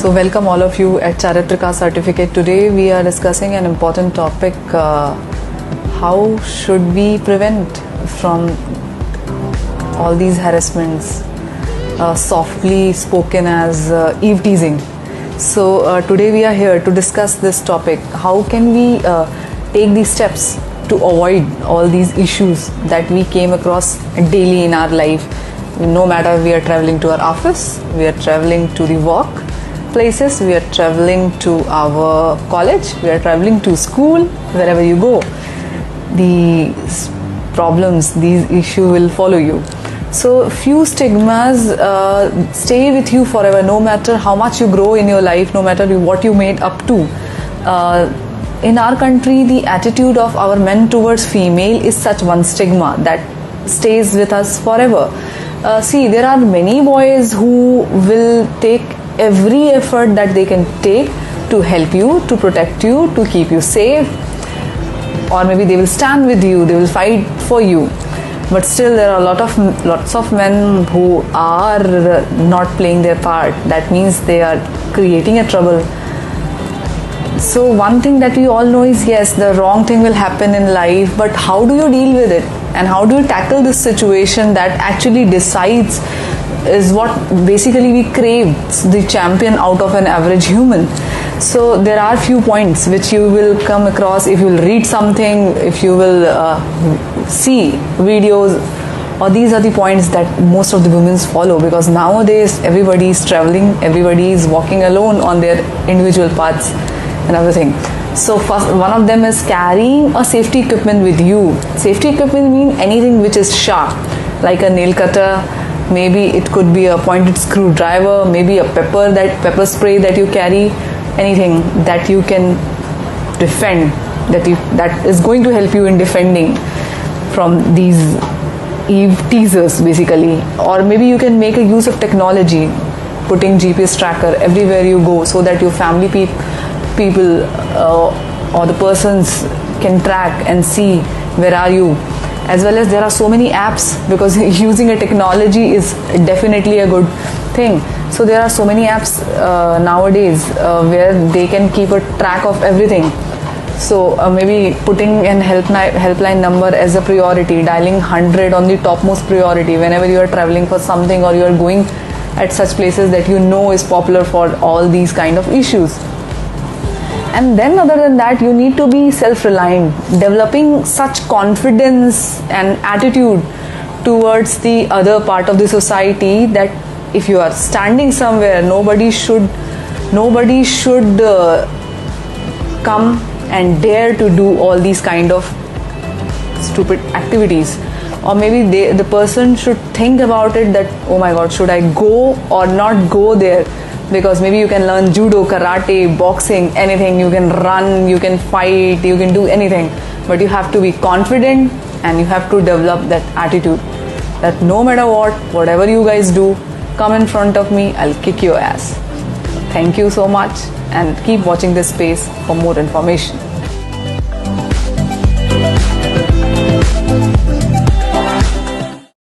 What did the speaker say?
So welcome all of you at Charitrika Certificate. Today we are discussing an important topic, how should we prevent from all these harassments, softly spoken as eve teasing. So today we are here to discuss this topic. How can we take these steps to avoid all these issues that we came across daily in our life? No matter we are traveling to our office, we are traveling to the work places, we are traveling to our college, we are traveling to school, wherever you go, these problems, these issues will follow you. So few stigmas stay with you forever, no matter how much you grow in your life, no matter what you made up to. In our country, the attitude of our men towards female is such one stigma that stays with us forever. See, there are many boys who will take every effort that they can take to help you, to protect you, to keep you safe, or maybe they will stand with you, they will fight for you. But still there are lots of men who are not playing their part. That means they are creating a trouble. So one thing that we all know is, yes, the wrong thing will happen in life, but how do you deal with it? And how do you tackle this situation that actually decides is what basically we crave, the champion out of an average human. So there are few points which you will come across if you will read something, if you will see videos, or these are the points that most of the women follow, because nowadays everybody is traveling, everybody is walking alone on their individual paths and everything. So first, one of them is carrying a safety equipment with you. Safety equipment means anything which is sharp, like a nail cutter, maybe it could be a pointed screwdriver, maybe a pepper spray that you carry, anything that you can defend, that is going to help you in defending from these eve teasers basically. Or maybe you can make a use of technology, putting GPS tracker everywhere you go, so that your family people or the persons can track and see where are you. As well as there are so many apps, because using a technology is definitely a good thing. So there are so many apps nowadays where they can keep a track of everything. So maybe putting an helpline number as a priority, dialing 100 on the topmost priority whenever you are traveling for something, or you are going at such places that you know is popular for all these kind of issues. And then other than that, you need to be self-reliant, developing such confidence and attitude towards the other part of the society that if you are standing somewhere, nobody should come and dare to do all these kind of stupid activities. Or maybe the person should think about it, that, oh my God, should I go or not go there? Because maybe you can learn judo, karate, boxing, anything. You can run, you can fight, you can do anything. But you have to be confident, and you have to develop that attitude that no matter what, whatever you guys do, come in front of me, I'll kick your ass. Thank you so much, and keep watching this space for more information.